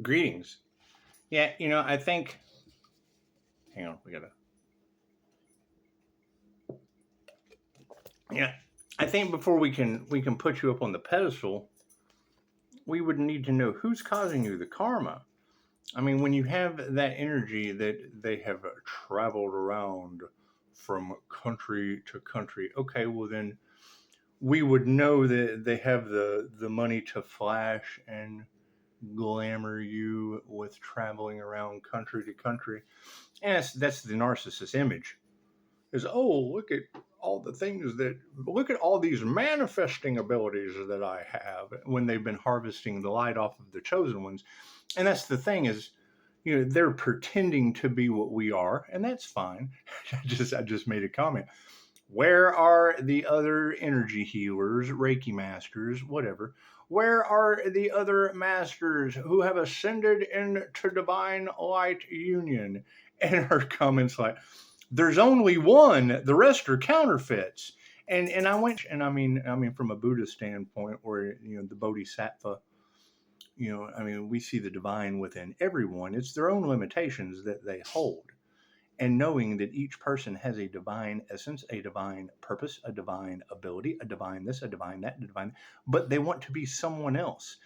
Greetings. Yeah, I think. Hang on, we gotta. Yeah, I think before we can put you up on the pedestal, we would need to know who's causing you the karma. I mean, when you have that energy that they have traveled around from country to country, okay, well then we would know that they have the money to flash and glamour you with traveling around country to country, and that's the narcissist image. Is, oh, look at all the things that look at all these manifesting abilities that I have when they've been harvesting the light off of the chosen ones. And that's the thing is, they're pretending to be what we are, and that's fine. I just made a comment. Where are the other energy healers, Reiki masters, whatever? Where are the other masters who have ascended into divine light union? And her comments like, there's only one, the rest are counterfeits. And I mean from a Buddhist standpoint, where the bodhisattva, we see the divine within everyone. It's their own limitations that they hold, and knowing that each person has a divine essence, a divine purpose, a divine ability, a divine this, a divine that, a divine, but they want to be someone else.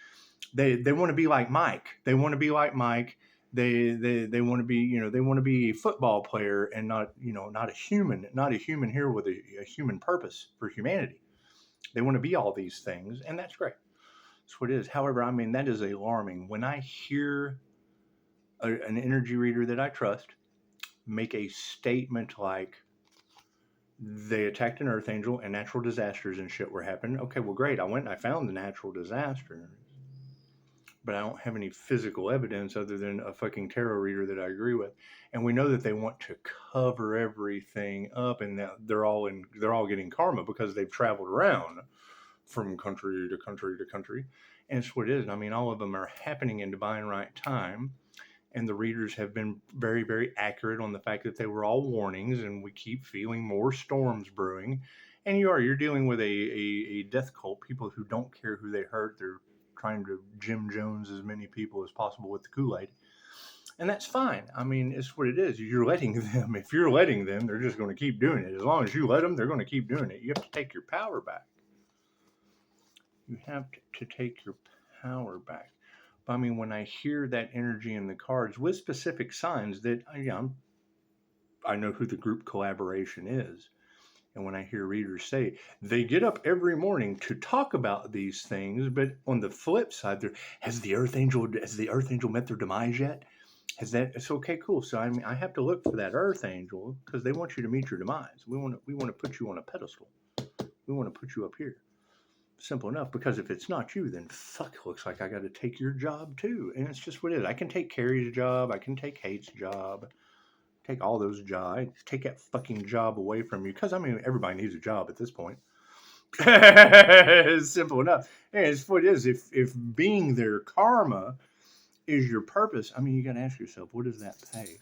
They want to be like Mike. They want to be like Mike. They want to be, they want to be a football player and not, not a human, not a human here with a human purpose for humanity. They want to be all these things, and that's great. That's what it is. However, I mean that is alarming when I hear an energy reader that I trust make a statement like they attacked an earth angel and natural disasters and shit were happening. Okay, well, great. I went and I found the natural disaster, but I don't have any physical evidence other than a fucking tarot reader that I agree with. And we know that they want to cover everything up, and that they're all getting karma because they've traveled around from country to country to country. And it's what it is. I mean, all of them are happening in divine right time, and the readers have been very, very accurate on the fact that they were all warnings, and we keep feeling more storms brewing. And you're dealing with a death cult, people who don't care who they hurt. They're trying to Jim Jones as many people as possible with the Kool-Aid. And that's fine. I mean, it's what it is. You're letting them. If you're letting them, they're just going to keep doing it. As long as you let them, they're going to keep doing it. You have to take your power back. You have to take your power back. I mean, when I hear that energy in the cards with specific signs that, I know who the group collaboration is. And when I hear readers say they get up every morning to talk about these things, but on the flip side, has the Earth Angel met their demise yet? Has that? It's okay, cool. So I mean, I have to look for that Earth Angel because they want you to meet your demise. We want to put you on a pedestal. We want to put you up here. Simple enough, because if it's not you, then fuck, looks like I got to take your job too. And it's just what it is. I can take Carrie's job. I can take Hate's job. Take all those jobs. Take that fucking job away from you. Because, I mean, everybody needs a job at this point. It's simple enough. And it's what it is. If being their karma is your purpose, I mean, you got to ask yourself, what does that pay?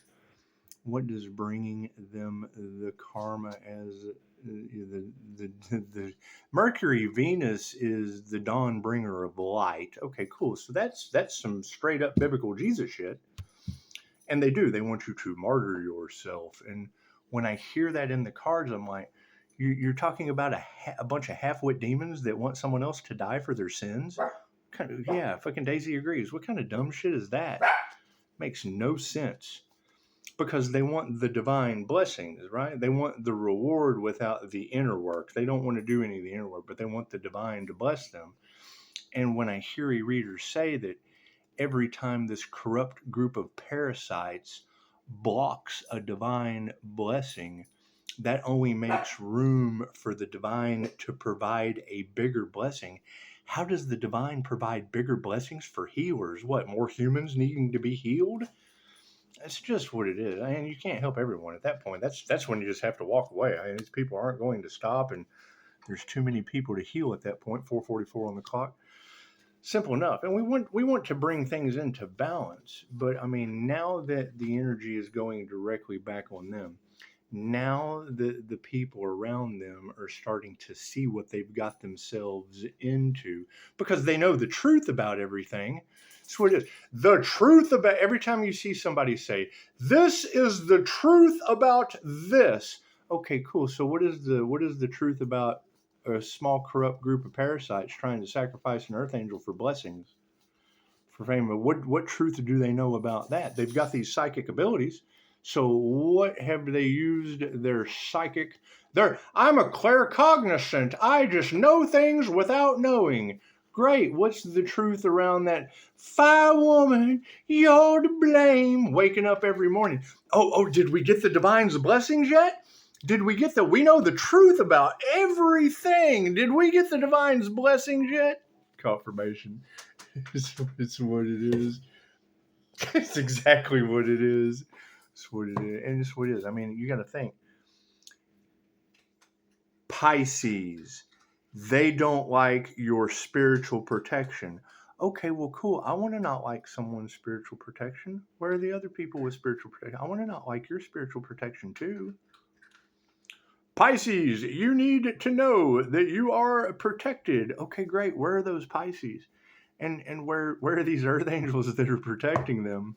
What does bringing them the karma as the Mercury Venus is the dawn bringer of light. Okay, cool. So that's some straight up biblical Jesus shit. And they want you to martyr yourself. And when I hear that in the cards, I'm like, you're talking about a bunch of half-wit demons that want someone else to die for their sins. Yeah, fucking Daisy agrees. What kind of dumb shit is that? Makes no sense, because they want the divine blessings, right? They want the reward without the inner work. They don't want to do any of the inner work, but they want the divine to bless them. And when I hear a reader say that every time this corrupt group of parasites blocks a divine blessing, that only makes room for the divine to provide a bigger blessing. How does the divine provide bigger blessings for healers? What, more humans needing to be healed? It's just what it is. I mean, you can't help everyone at that point. That's when you just have to walk away. I mean, these people aren't going to stop, and there's too many people to heal at that point. 4:44 on the clock. Simple enough. And we want to bring things into balance. But I mean, now that the energy is going directly back on them, now the people around them are starting to see what they've got themselves into because they know the truth about everything. That's what it is. The truth about every time you see somebody say, "This is the truth about this." Okay, cool. So what is the truth about a small corrupt group of parasites trying to sacrifice an earth angel for blessings, for fame? What truth do they know about that? They've got these psychic abilities. So what have they used their psychic? I'm a claircognizant. I just know things without knowing. Great. What's the truth around that? Fire woman, you're to blame. Waking up every morning. Oh, did we get the divine's blessings yet? Did we get we know the truth about everything. Did we get the divine's blessings yet? Confirmation. It's what it is. It's exactly what it is. It's what it is. And it's what it is. I mean, you got to think. Pisces, they don't like your spiritual protection. Okay, well, cool. I want to not like someone's spiritual protection. Where are the other people with spiritual protection? I want to not like your spiritual protection too. Pisces, you need to know that you are protected. Okay, great. Where are those Pisces? And where are these earth angels that are protecting them?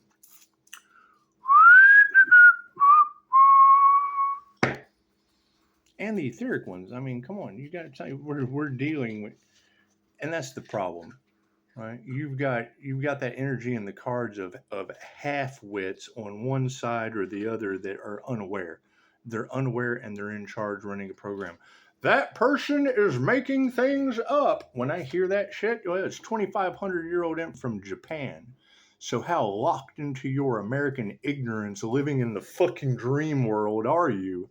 And the etheric ones. I mean, come on. You got to tell you, we're dealing with, and that's the problem, right? You've got that energy in the cards of half-wits on one side or the other that are unaware. They're unaware and they're in charge running a program. That person is making things up. When I hear that shit, well, it's 2,500-year-old imp from Japan. So how locked into your American ignorance, living in the fucking dream world are you?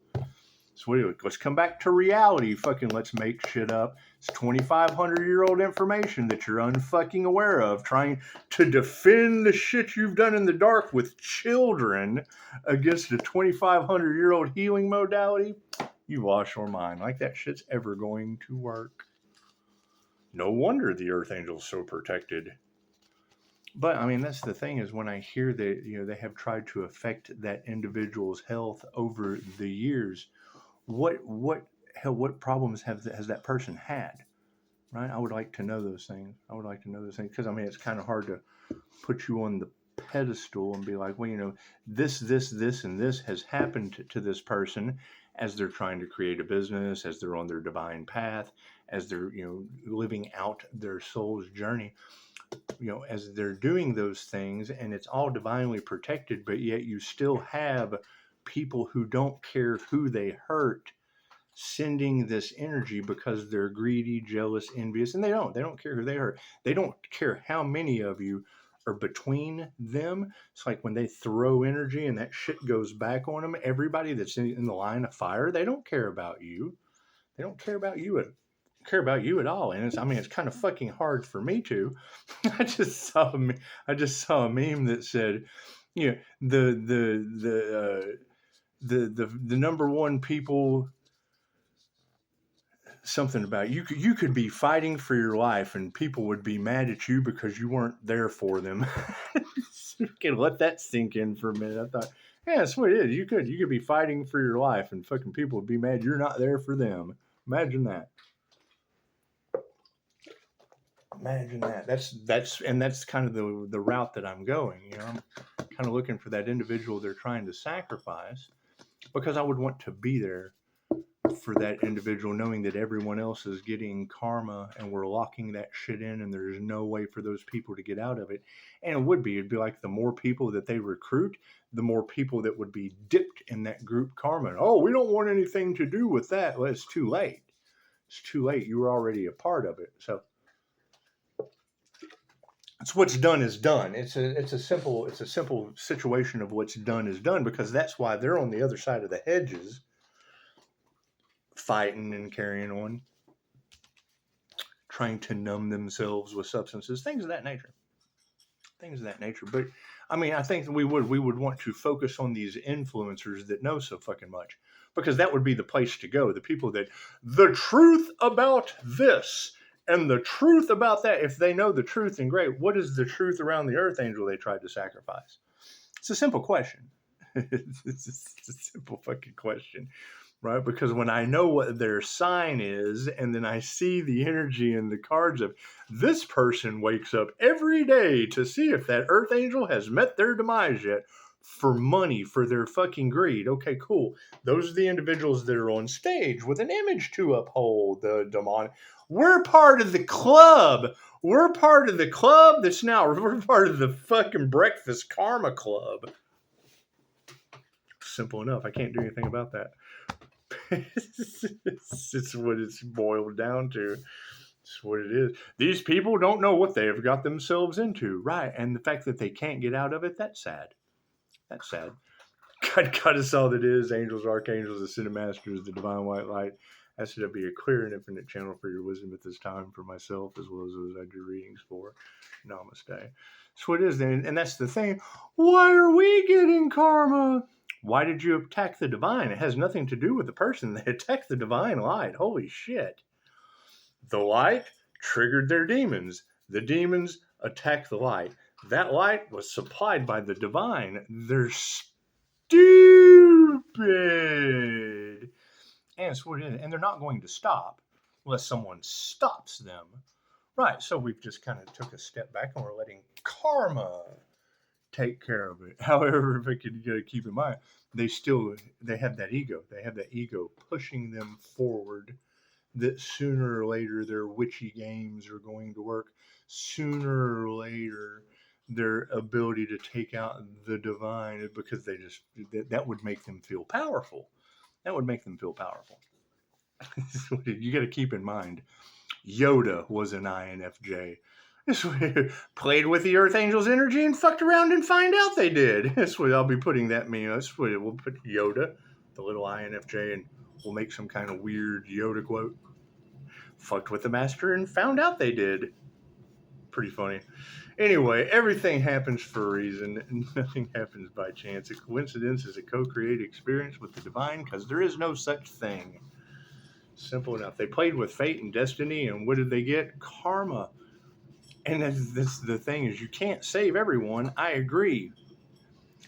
So let's come back to reality. Fucking let's make shit up. It's 2,500-year-old information that you're unfucking aware of, trying to defend the shit you've done in the dark with children against a 2,500-year-old healing modality. You lost your mind. Like that shit's ever going to work. No wonder the Earth Angel's so protected. But I mean, that's the thing, is when I hear that, they have tried to affect that individual's health over the years, what problems has that person had, right? I would like to know those things. Because I mean, it's kind of hard to put you on the pedestal and be like, well, this, and this has happened to this person as they're trying to create a business, as they're on their divine path, as they're, living out their soul's journey, as they're doing those things, and it's all divinely protected, but yet you still have people who don't care who they hurt sending this energy because they're greedy, jealous, envious, and they don't care who they hurt. They don't care how many of you are between them. It's like when they throw energy and that shit goes back on them, everybody that's in the line of fire, they don't care about you. They don't care about you at all. And it's kind of fucking hard for me to. I just saw a meme that said, the number one people, something about you could be fighting for your life and people would be mad at you because you weren't there for them. You can let that sink in for a minute. I thought, yeah, that's what it is. You could be fighting for your life and fucking people would be mad you're not there for them. Imagine that. That's kind of the route that I'm going. I'm kind of looking for that individual they're trying to sacrifice, because I would want to be there for that individual, knowing that everyone else is getting karma and we're locking that shit in and there's no way for those people to get out of it. And it'd be like the more people that they recruit, the more people that would be dipped in that group karma. Oh, we don't want anything to do with that. Well, it's too late. You were already a part of it. So it's what's done is done. It's a simple situation of what's done is done, because that's why they're on the other side of the hedges, fighting and carrying on, trying to numb themselves with substances, things of that nature. But I mean, I think we would want to focus on these influencers that know so fucking much, because that would be the place to go. The people that the truth about this and the truth about that. If they know the truth, then great. What is the truth around the Earth Angel they tried to sacrifice? It's a simple question. It's a simple fucking question, right? Because when I know what their sign is, and then I see the energy in the cards of this person wakes up every day to see if that earth angel has met their demise yet for money, for their fucking greed. Okay, cool. Those are the individuals that are on stage with an image to uphold, the demonic. We're part of the club. We're part of the club that's now, we're part of the fucking Breakfast Karma Club. Simple enough. I can't do anything about that. It's what it's boiled down to. It's what it is. These people don't know what they have got themselves into, right? And the fact that they can't get out of it, that's sad. That's sad. God is all that is. Angels, archangels, ascended masters, the divine white light. That should be a clear and infinite channel for your wisdom at this time for myself as well as those I do readings for. Namaste. That's what it is. And that's the thing. Why are we getting karma? Why did you attack the divine? It has nothing to do with the person. They attacked the divine light. Holy shit. The light triggered their demons. The demons attacked the light. That light was supplied by the divine. They're stupid. And it's what it is. And they're not going to stop unless someone stops them. Right. So we've just kind of took a step back and we're letting karma take care of it. However, if I could keep in mind, they have that ego. They have that ego pushing them forward, that sooner or later their witchy games are going to work. Sooner or later their ability to take out the divine, because that would make them feel powerful. That would make them feel powerful. You got to keep in mind, Yoda was an INFJ. Played with the Earth Angel's energy and fucked around and find out they did. That's what I'll be putting that meme. That's what we'll put Yoda, the little INFJ, and we'll make some kind of weird Yoda quote. Fucked with the master and found out they did. Pretty funny. Anyway, everything happens for a reason, and nothing happens by chance. A coincidence is a co-created experience with the divine, because there is no such thing. Simple enough. They played with fate and destiny, and what did they get? Karma. And that's the thing, is you can't save everyone. I agree.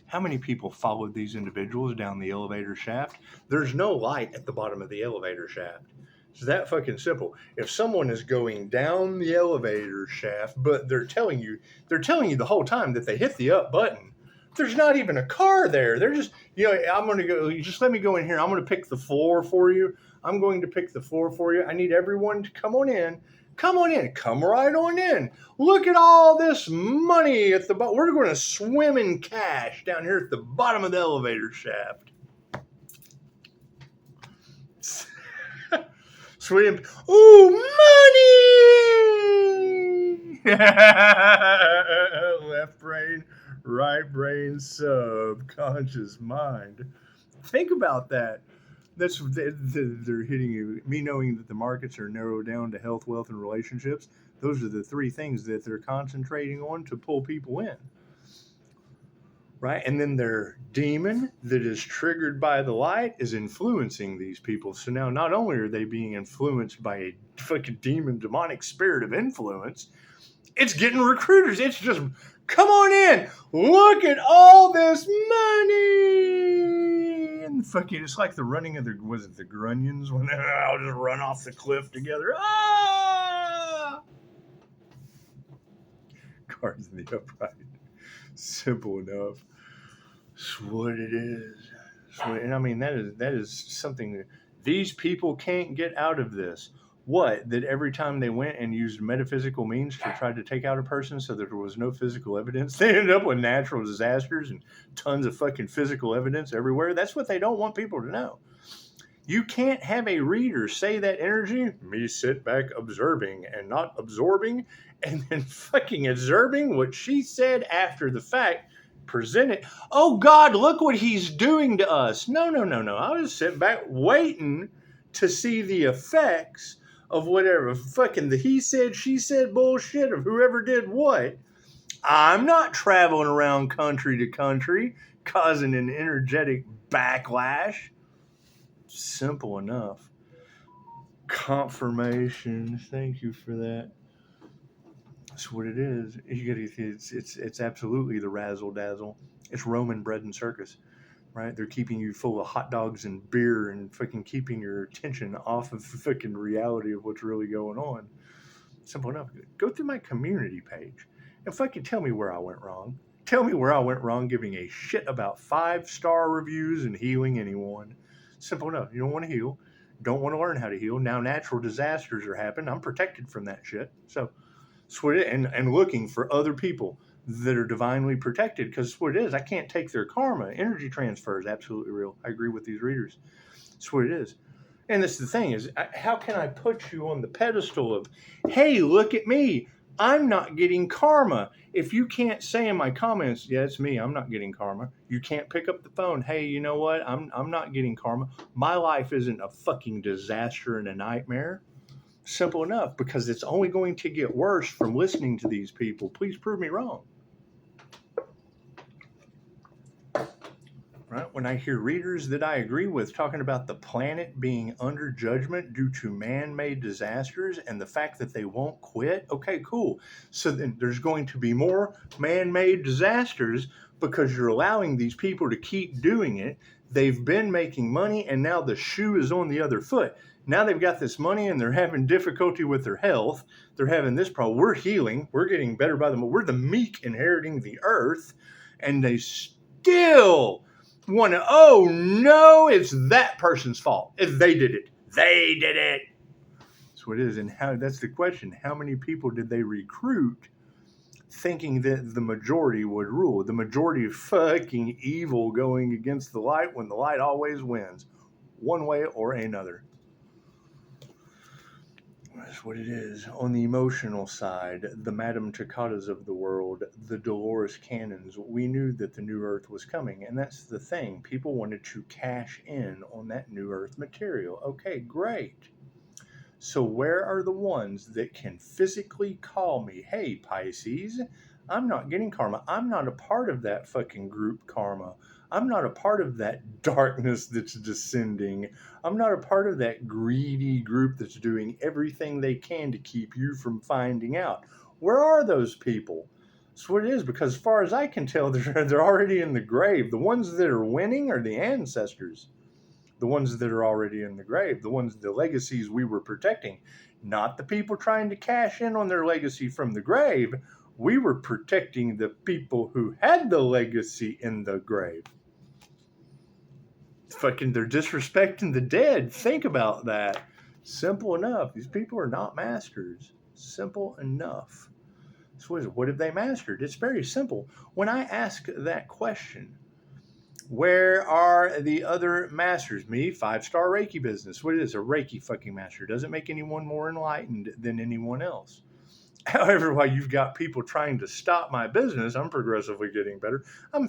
How many people followed these individuals down the elevator shaft? There's no light at the bottom of the elevator shaft. It's that fucking simple. If someone is going down the elevator shaft, but they're telling you the whole time that they hit the up button, there's not even a car there. They're just, I'm going to go, you just let me go in here. I'm going to pick the floor for you. I'm going to pick the floor for you. I need everyone to come on in. Come on in. Come right on in. Look at all this money at the bottom. We're going to swim in cash down here at the bottom of the elevator shaft. Swim. Ooh, money! Left brain, right brain, subconscious mind. Think about that. They're hitting you. Me knowing that the markets are narrowed down to health, wealth, and relationships. Those are the three things that they're concentrating on to pull people in. Right? And then their demon that is triggered by the light is influencing these people. So now not only are they being influenced by a fucking demonic spirit of influence, it's getting recruiters. It's just, come on in. Look at all this money. And fucking, it's like the running of the Grunions when they're all just run off the cliff together. Ah! Cards in the upright. Simple enough. It's what it is. And I mean, that is something that these people can't get out of this. What? That every time they went and used metaphysical means to try to take out a person so that there was no physical evidence, they ended up with natural disasters and tons of fucking physical evidence everywhere. That's what they don't want people to know. You can't have a reader say that energy, me sit back observing and not absorbing, and then fucking observing what she said after the fact, present it. Oh God, look what he's doing to us. No. I was sitting back waiting to see the effects of whatever fucking the he said, she said bullshit of whoever did what. I'm not traveling around country to country causing an energetic backlash. Simple enough. Confirmation. Thank you for that. That's what it is. It's absolutely the razzle dazzle. It's Roman bread and circus. right? They're keeping you full of hot dogs and beer and fucking keeping your attention off of the fucking reality of what's really going on. Simple enough. Go through my community page and fucking tell me where I went wrong. Tell me where I went wrong giving a shit about 5-star reviews and healing anyone. Simple enough. You don't want to heal. Don't want to learn how to heal. Now natural disasters are happening. I'm protected from that shit. So that's what it is. And looking for other people that are divinely protected, because that's what it is. I can't take their karma. Energy transfer is absolutely real. I agree with these readers. That's what it is. And that's the thing is, how can I put you on the pedestal of, hey, look at me. I'm not getting karma. If you can't say in my comments, yeah, it's me, I'm not getting karma. You can't pick up the phone. Hey, you know what? I'm not getting karma. My life isn't a fucking disaster and a nightmare. Simple enough, because it's only going to get worse from listening to these people. Please prove me wrong. Right? When I hear readers that I agree with talking about the planet being under judgment due to man-made disasters and the fact that they won't quit, okay, cool. So then there's going to be more man-made disasters because you're allowing these people to keep doing it. They've been making money and now the shoe is on the other foot. Now they've got this money and they're having difficulty with their health. They're having this problem. We're healing. We're getting better by them. We're the meek inheriting the earth, and they still want to, oh no, it's that person's fault. If they did it, they did it. That's what it is. And how, that's the question. How many people did they recruit thinking that the majority would rule? The majority of fucking evil going against the light when the light always wins, one way or another. That's what it is. On the emotional side, the Madame Tocadas of the world, the Dolores Cannons, we knew that the New Earth was coming. And that's the thing. People wanted to cash in on that New Earth material. Okay, great. So where are the ones that can physically call me, hey, Pisces, I'm not getting karma. I'm not a part of that fucking group karma. I'm not a part of that darkness that's descending. I'm not a part of that greedy group that's doing everything they can to keep you from finding out. Where are those people? That's what it is, because as far as I can tell, they're already in the grave. The ones that are winning are the ancestors. The ones that are already in the grave, the legacies we were protecting, not the people trying to cash in on their legacy from the grave. We were protecting the people who had the legacy in the grave. Fucking, they're disrespecting the dead. Think about that. Simple enough. These people are not masters. Simple enough. So what have they mastered? It's very simple. When I ask that question, where are the other masters? Me, 5-star Reiki business. What is a Reiki fucking master? Doesn't make anyone more enlightened than anyone else. However, while you've got people trying to stop my business, I'm progressively getting better. I'm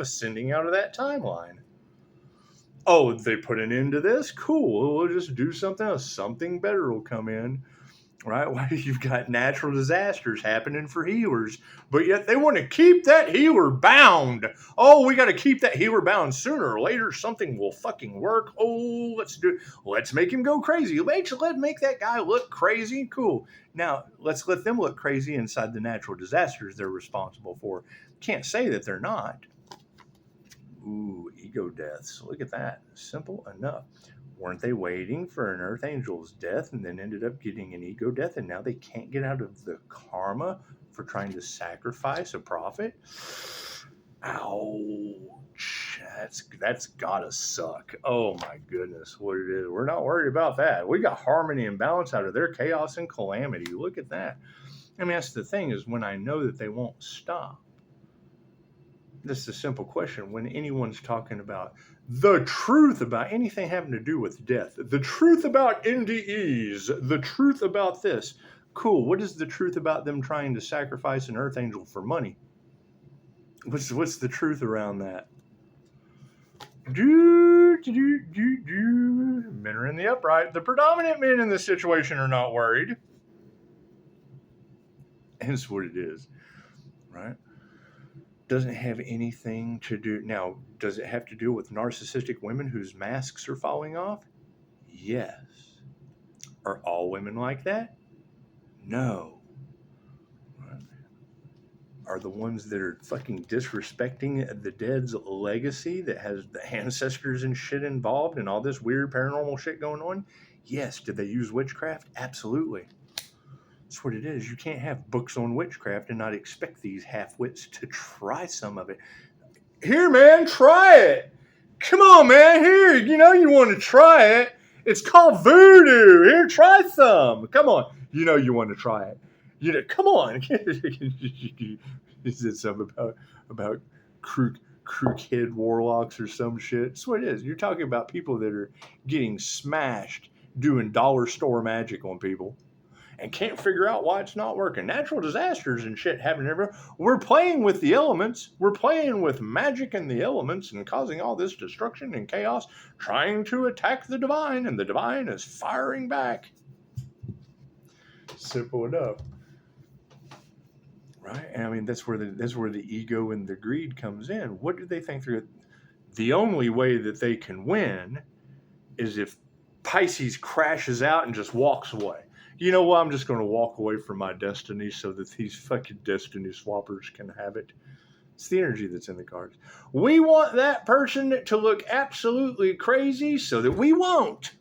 ascending out of that timeline. Oh, they put an end to this? Cool. We'll just do something else. Something better will come in. Right? Why you've got natural disasters happening for healers, but yet they want to keep that healer bound. Oh, we got to keep that healer bound. Sooner or later, something will fucking work. Oh, let's make him go crazy. Let's make that guy look crazy. Cool. Now, let's let them look crazy inside the natural disasters they're responsible for. Can't say that they're not. Ooh, ego deaths. Look at that. Simple enough. Weren't they waiting for an Earth Angel's death and then ended up getting an ego death, and now they can't get out of the karma for trying to sacrifice a prophet? Ouch. That's gotta suck. Oh my goodness, what it is. We're not worried about that. We got harmony and balance out of their chaos and calamity. Look at that. I mean, that's the thing, is when I know that they won't stop. This is a simple question. When anyone's talking about the truth about anything having to do with death, the truth about NDEs, the truth about this, cool. What is the truth about them trying to sacrifice an Earth Angel for money? What's the truth around that? Men are in the upright. The predominant men in this situation are not worried. And that's what it is, right? Doesn't have anything to do. Now, does it have to do with narcissistic women whose masks are falling off? Yes. Are all women like that? No. are the ones that are fucking disrespecting the dead's legacy that has the ancestors and shit involved and all this weird paranormal shit going on? Yes. Did they use witchcraft? Absolutely. That's what it is. You can't have books on witchcraft and not expect these half-wits to try some of it. Here, man, try it. Come on, man. Here, you want to try it. It's called voodoo. Here, try some. Come on. You want to try it. Come on. He said something about crookhead warlocks or some shit. That's what it is. You're talking about people that are getting smashed doing dollar store magic on people and can't figure out why it's not working. Natural disasters and shit happening everywhere. We're playing with the elements. We're playing with magic and the elements and causing all this destruction and chaos, trying to attack the divine, and the divine is firing back. Simple enough. Right? And I mean, that's where the ego and the greed comes in. What do they think they're... The only way that they can win is if Pisces crashes out and just walks away. You know what? I'm just going to walk away from my destiny so that these fucking destiny swappers can have it. It's the energy that's in the cards. We want that person to look absolutely crazy so that we won't.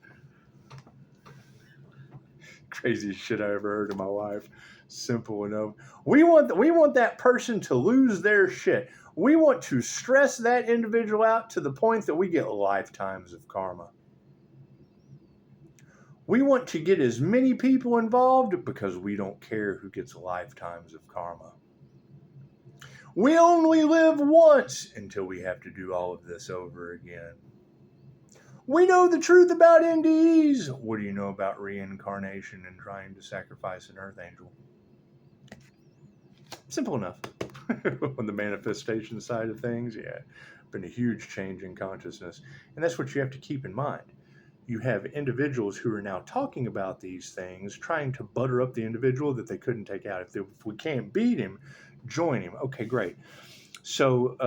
Craziest shit I ever heard in my life. Simple enough. We want that person to lose their shit. We want to stress that individual out to the point that we get lifetimes of karma. We want to get as many people involved because we don't care who gets lifetimes of karma. We only live once until we have to do all of this over again. We know the truth about NDEs. What do you know about reincarnation and trying to sacrifice an earth angel? Simple enough. On the manifestation side of things, yeah, been a huge change in consciousness. And that's what you have to keep in mind. You have individuals who are now talking about these things, trying to butter up the individual that they couldn't take out. If we can't beat him, join him. Okay, great. So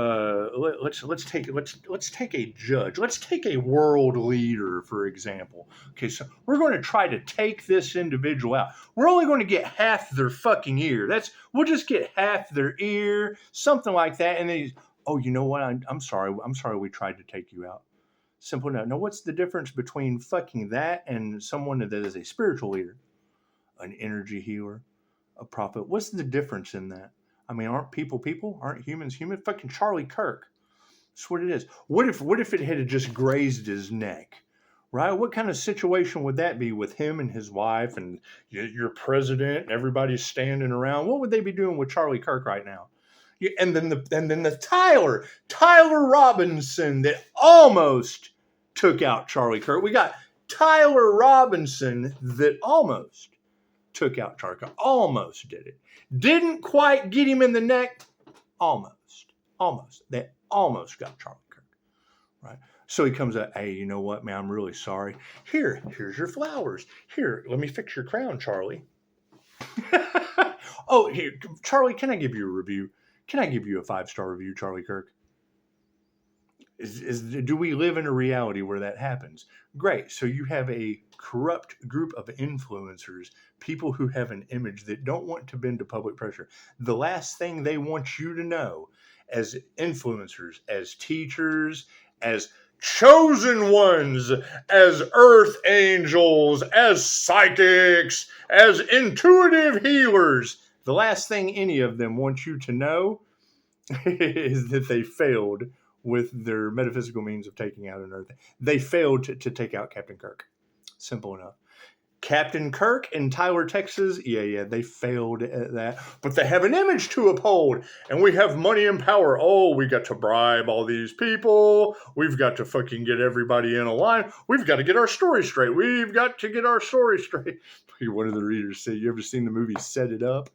let's take a judge. Let's take a world leader, for example. Okay, so we're going to try to take this individual out. We're only going to get half their fucking ear. We'll just get half their ear, something like that. And then, oh, you know what? I'm sorry. I'm sorry we tried to take you out. Simple enough. Now, what's the difference between fucking that and someone that is a spiritual leader, an energy healer, a prophet? What's the difference in that? I mean, aren't people people? Aren't humans human? Fucking Charlie Kirk. That's what it is. What if it had just grazed his neck? Right? What kind of situation would that be with him and his wife and your president and everybody standing around? What would they be doing with Charlie Kirk right now? Yeah, and then the Tyler Robinson that almost took out Charlie Kirk. We got Tyler Robinson that almost took out Charlie Kirk. Almost did it. Didn't quite get him in the neck. Almost. They almost got Charlie Kirk. Right? So he comes out, hey, you know what, man? I'm really sorry. Here's your flowers. Here, let me fix your crown, Charlie. Oh, here, Charlie, can I give you a review? Can I give you a 5-star review, Charlie Kirk? Do we live in a reality where that happens? Great. So you have a corrupt group of influencers, people who have an image that don't want to bend to public pressure. The last thing they want you to know as influencers, as teachers, as chosen ones, as earth angels, as psychics, as intuitive healers, the last thing any of them want you to know is that they failed with their metaphysical means of taking out an earth. They failed to take out Captain Kirk. Simple enough. Captain Kirk in Tyler, Texas, yeah, they failed at that. But they have an image to uphold, and we have money and power. Oh, we got to bribe all these people. We've got to fucking get everybody in a line. We've got to get our story straight. We've got to get our story straight. One of the readers said, you ever seen the movie Set It Up?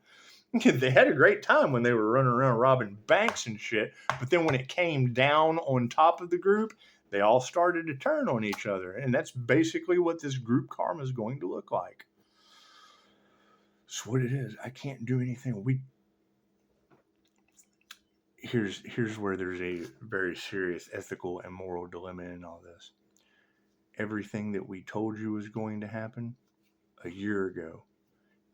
They had a great time when they were running around robbing banks and shit, but then when it came down on top of the group, they all started to turn on each other, and that's basically what this group karma is going to look like. That's what it is. I can't do anything. Here's where there's a very serious ethical and moral dilemma in all this. Everything that we told you was going to happen a year ago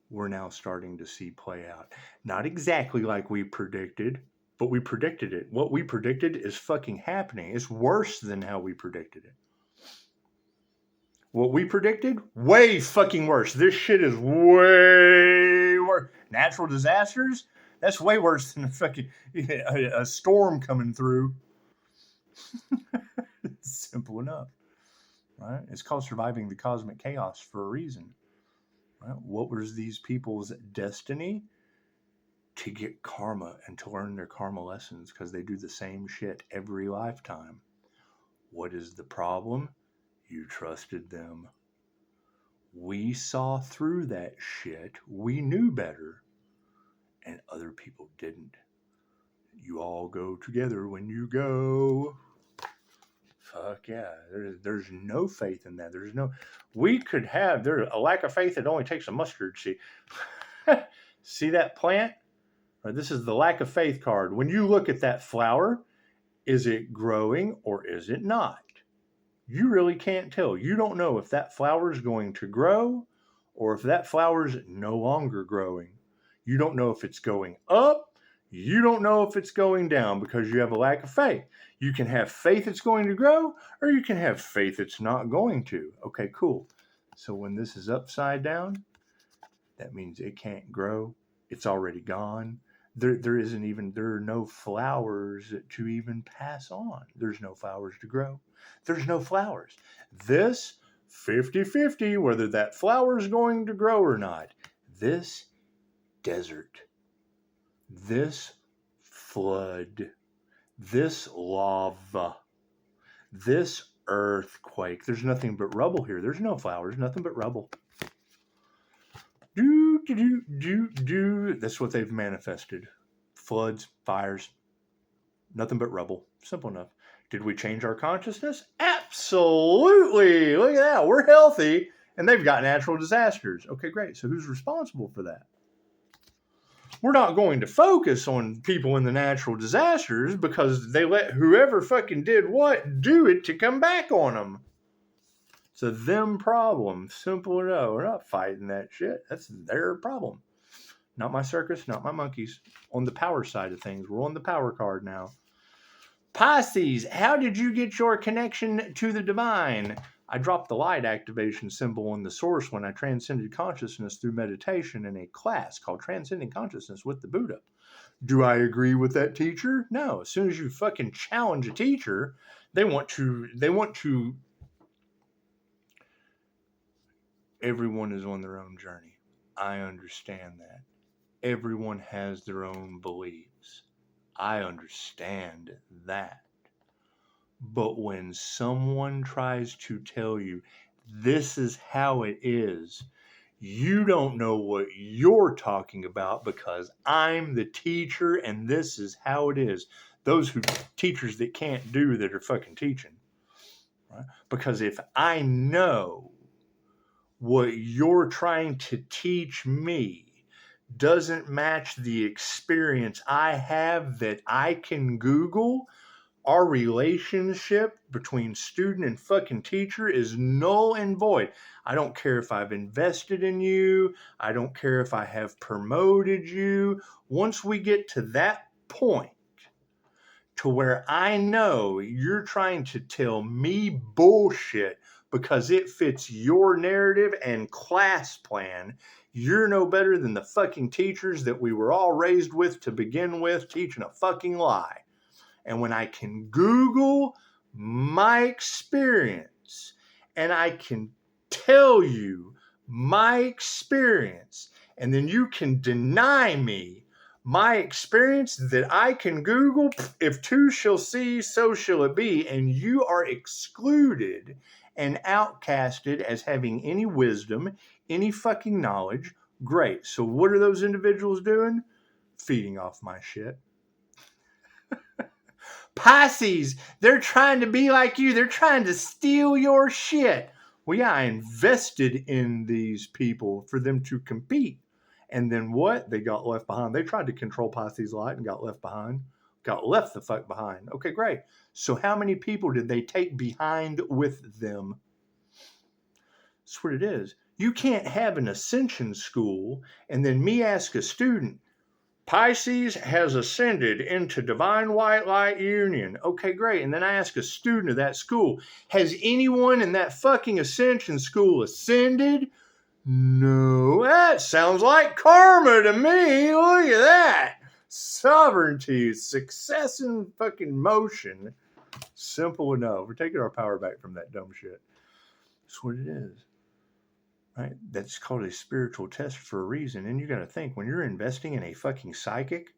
we're now starting to see play out. Not exactly like we predicted, but we predicted it. What we predicted is fucking happening. It's worse than how we predicted it. What we predicted, way fucking worse. This shit is way worse. Natural disasters, that's way worse than a storm coming through. It's simple enough, right? It's called surviving the cosmic chaos for a reason. Right? What was these people's destiny? To get karma and to learn their karma lessons because they do the same shit every lifetime. What is the problem? You trusted them. We saw through that shit. We knew better. And other people didn't. You all go together when you go. Fuck yeah. There's no faith in that. We could have, there's a lack of faith. It only takes a mustard seed. See that plant? This is the lack of faith card. When you look at that flower, is it growing or is it not? You really can't tell. You don't know if that flower is going to grow or if that flower is no longer growing. You don't know if it's going up. You don't know if it's going down because you have a lack of faith. You can have faith it's going to grow or you can have faith it's not going to. Okay, cool. So when this is upside down, that means it can't grow. It's already gone. There are no flowers to even pass on. There's no flowers to grow. There's no flowers. This 50-50, whether that flower is going to grow or not. This desert, this flood, this lava, this earthquake. There's nothing but rubble here. There's no flowers, nothing but rubble. That's what they've manifested. Floods, fires, nothing but rubble. Simple enough. Did we change our consciousness? Absolutely. Look at that. We're healthy and they've got natural disasters. Okay, great. So who's responsible for that? We're not going to focus on people in the natural disasters because they let whoever fucking did what do it to come back on them. It's a them problem. Simple enough. We're not fighting that shit. That's their problem. Not my circus, not my monkeys. On the power side of things, we're on the power card now. Pisces, how did you get your connection to the divine? I dropped the light activation symbol on the source when I transcended consciousness through meditation in a class called Transcending Consciousness with the Buddha. Do I agree with that teacher? No. As soon as you fucking challenge a teacher, they want to everyone is on their own journey. I understand that. Everyone has their own beliefs. I understand that. But when someone tries to tell you this is how it is, you don't know what you're talking about because I'm the teacher and this is how it is. Those teachers that can't do that are fucking teaching. Right? Because if I know what you're trying to teach me doesn't match the experience I have that I can Google, our relationship between student and fucking teacher is null and void. I don't care if I've invested in you. I don't care if I have promoted you. Once we get to that point to where I know you're trying to tell me bullshit because it fits your narrative and class plan, you're no better than the fucking teachers that we were all raised with to begin with, teaching a fucking lie. And when I can Google my experience and I can tell you my experience, and then you can deny me my experience that I can Google, if two shall see, so shall it be, and you are excluded and outcasted as having any wisdom, any fucking knowledge, great. So what are those individuals doing? Feeding off my shit. Pisces, they're trying to be like you. They're trying to steal your shit. Well, yeah, I invested in these people for them to compete. And then what? They got left behind. They tried to control Pisces light and got left behind. Got left the fuck behind. Okay, great. So how many people did they take behind with them? That's what it is. You can't have an ascension school and then me ask a student, Pisces has ascended into divine white light union. Okay, great. And then I ask a student of that school, has anyone in that fucking ascension school ascended? No, that sounds like karma to me. Look at that. Sovereignty, success in fucking motion. Simple enough. We're taking our power back from that dumb shit. That's what it is. Right? That's called a spiritual test for a reason. And you got to think, when you're investing in a fucking psychic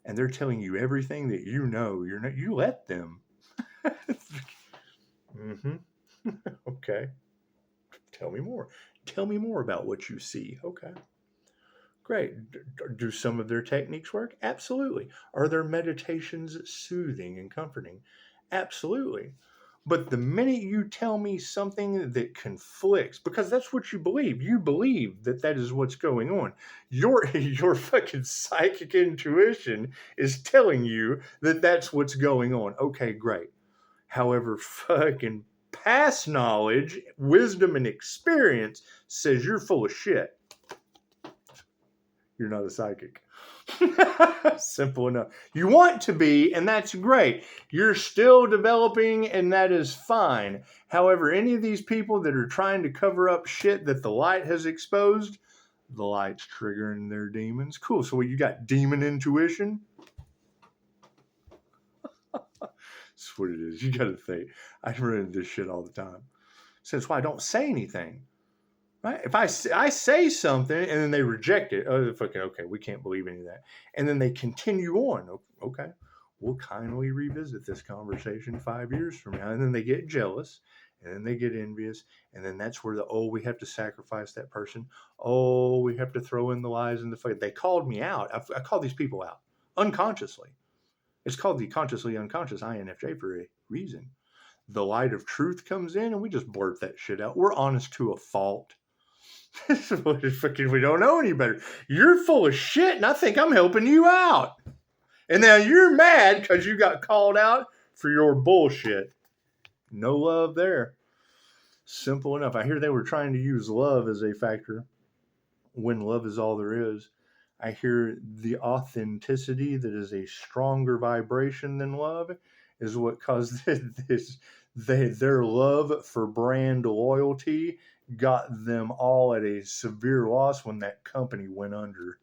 and they're telling you everything that you know, you let them. Mm-hmm. Okay. Tell me more. Tell me more about what you see. Okay. Great. Do some of their techniques work? Absolutely. Are their meditations soothing and comforting? Absolutely. But the minute you tell me something that conflicts, because that's what you believe that that is what's going on. Your fucking psychic intuition is telling you that that's what's going on. Okay, great. However, fucking past knowledge, wisdom, and experience says you're full of shit. You're not a psychic. Simple enough. You want to be, and that's great. You're still developing, and that is fine. However, any of these people that are trying to cover up shit that the light has exposed, the light's triggering their demons. Cool. So what, you got demon intuition? That's what it is. You got to think. I run into this shit all the time. So that's why I don't say anything. Right? If I say something and then they reject it, oh, fucking okay, we can't believe any of that. And then they continue on. Okay, we'll kindly revisit this conversation 5 years from now. And then they get jealous and then they get envious. And then that's where we have to sacrifice that person. Oh, we have to throw in the lies and the fight. They called me out. I called these people out unconsciously. It's called the consciously unconscious, INFJ, for a reason. The light of truth comes in and we just blurt that shit out. We're honest to a fault. We don't know any better. You're full of shit and I think I'm helping you out. And now you're mad because you got called out for your bullshit. No love there. Simple enough. I hear they were trying to use love as a factor when love is all there is. I hear the authenticity that is a stronger vibration than love is what caused this. Their love for brand loyalty got them all at a severe loss when that company went under.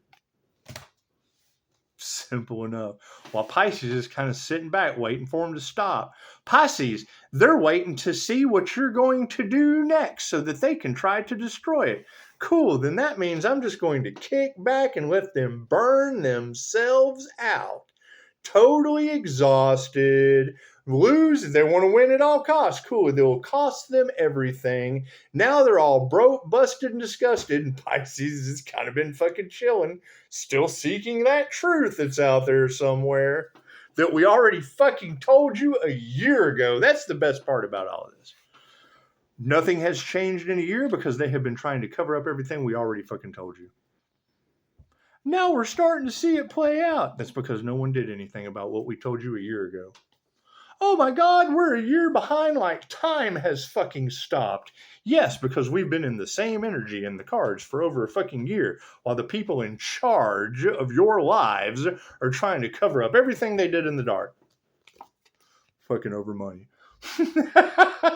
Simple enough. While Pisces is kind of sitting back waiting for them to stop. Pisces, they're waiting to see what you're going to do next so that they can try to destroy it. Cool, then that means I'm just going to kick back and let them burn themselves out. Totally exhausted, lose, they want to win at all costs. Cool, it will cost them everything. Now they're all broke, busted, and disgusted, and Pisces has kind of been fucking chilling, still seeking that truth that's out there somewhere that we already fucking told you a year ago. That's the best part about all of this. Nothing has changed in a year because they have been trying to cover up everything we already fucking told you. Now we're starting to see it play out. That's because no one did anything about what we told you a year ago. Oh my God, we're a year behind like time has fucking stopped. Yes, because we've been in the same energy in the cards for over a fucking year while the people in charge of your lives are trying to cover up everything they did in the dark. Fucking over money.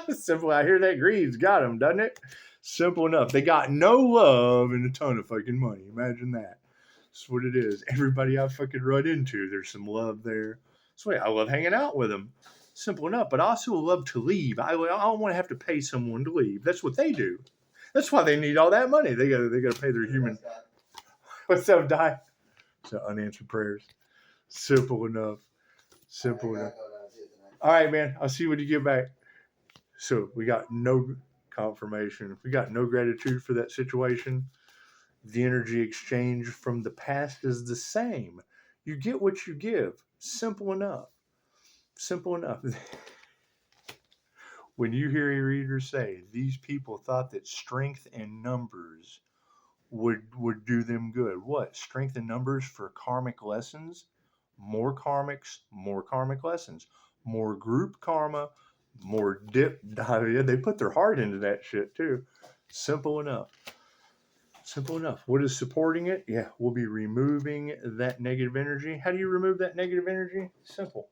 Simple. I hear that greed's got them, doesn't it? Simple enough. They got no love and a ton of fucking money. Imagine that. That's what it is. Everybody I fucking run into, there's some love there. That's why I love hanging out with them. Simple enough. But I also love to leave. I don't want to have to pay someone to leave. That's what they do. That's why they need all that money. They gotta pay their human. What's up, Di? So unanswered prayers. Simple enough. Simple enough. All right, man. I'll see you when you get back. So we got no confirmation. We got no gratitude for that situation. The energy exchange from the past is the same. You get what you give. Simple enough. Simple enough. When you hear a reader say, these people thought that strength in numbers would do them good. What? Strength in numbers for karmic lessons? More karmic lessons. More group karma, more dip. They put their heart into that shit too. Simple enough. Simple enough. What is supporting it? Yeah, we'll be removing that negative energy. How do you remove that negative energy? Simple.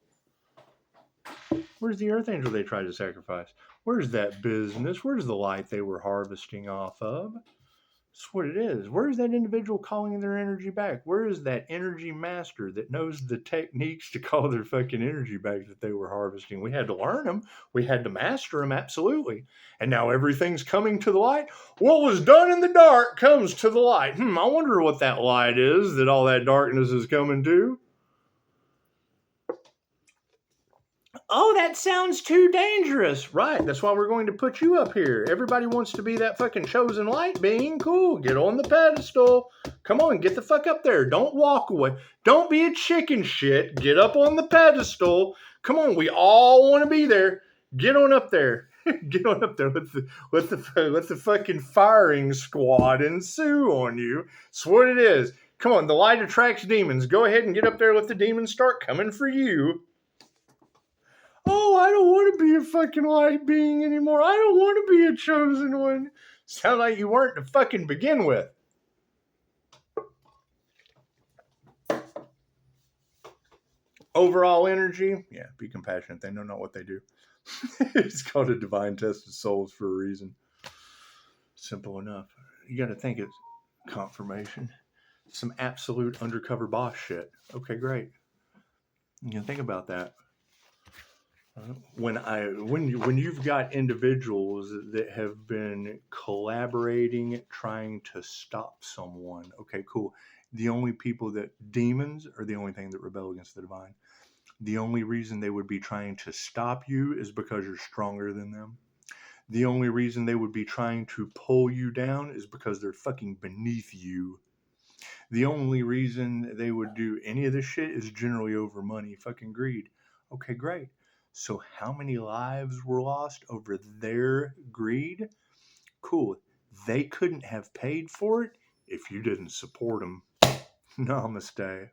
Where's the earth angel they tried to sacrifice? Where's that business? Where's the light they were harvesting off of? That's what it is. Where's that individual calling their energy back? Where is that energy master that knows the techniques to call their fucking energy back that they were harvesting? We had to learn them. We had to master them, absolutely. And now everything's coming to the light. What was done in the dark comes to the light. I wonder what that light is that all that darkness is coming to. Oh, that sounds too dangerous. Right, that's why we're going to put you up here. Everybody wants to be that fucking chosen light being. Cool, get on the pedestal. Come on, get the fuck up there. Don't walk away. Don't be a chicken shit. Get up on the pedestal. Come on, we all want to be there. Get on up there. Get on up there. Let the fucking firing squad ensue on you. That's what it is. Come on, the light attracts demons. Go ahead and get up there. Let the demons start coming for you. Oh, I don't want to be a fucking light being anymore. I don't want to be a chosen one. Sound like you weren't to fucking begin with. Overall energy, yeah, be compassionate. They know not what they do. It's called a divine test of souls for a reason. Simple enough. You got to think it's confirmation. Some absolute undercover boss shit. Okay, great. You can think about that. When you've got individuals that have been collaborating, trying to stop someone, okay, cool. The only people that demons are the only thing that rebel against the divine. The only reason they would be trying to stop you is because you're stronger than them. The only reason they would be trying to pull you down is because they're fucking beneath you. The only reason they would do any of this shit is generally over money, fucking greed. Okay, great. So how many lives were lost over their greed? Cool. They couldn't have paid for it if you didn't support them. Namaste.